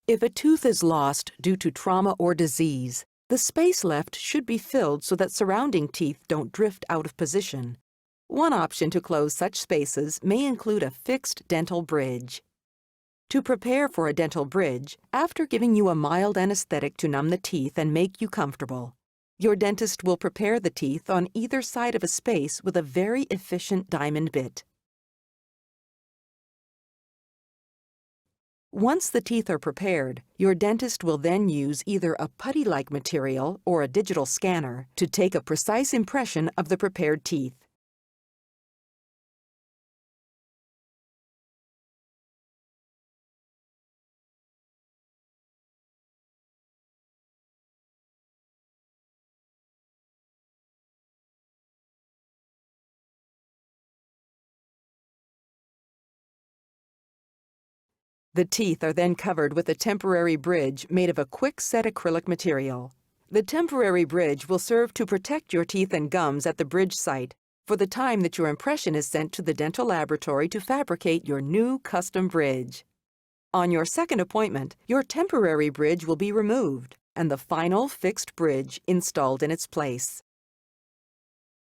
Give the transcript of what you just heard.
If a tooth is lost due to trauma or disease, the space left should be filled so that surrounding teeth don't drift out of position. One option to close such spaces may include a fixed dental bridge. To prepare for a dental bridge, after giving you a mild anesthetic to numb the teeth and make you comfortable, your dentist will prepare the teeth on either side of a space with a very efficient diamond bit. Once the teeth are prepared, your dentist will then use either a putty-like material or a digital scanner to take a precise impression of the prepared teeth. The teeth are then covered with a temporary bridge made of a quick-set acrylic material. The temporary bridge will serve to protect your teeth and gums at the bridge site for the time that your impression is sent to the dental laboratory to fabricate your new custom bridge. On your second appointment, your temporary bridge will be removed and the final fixed bridge installed in its place.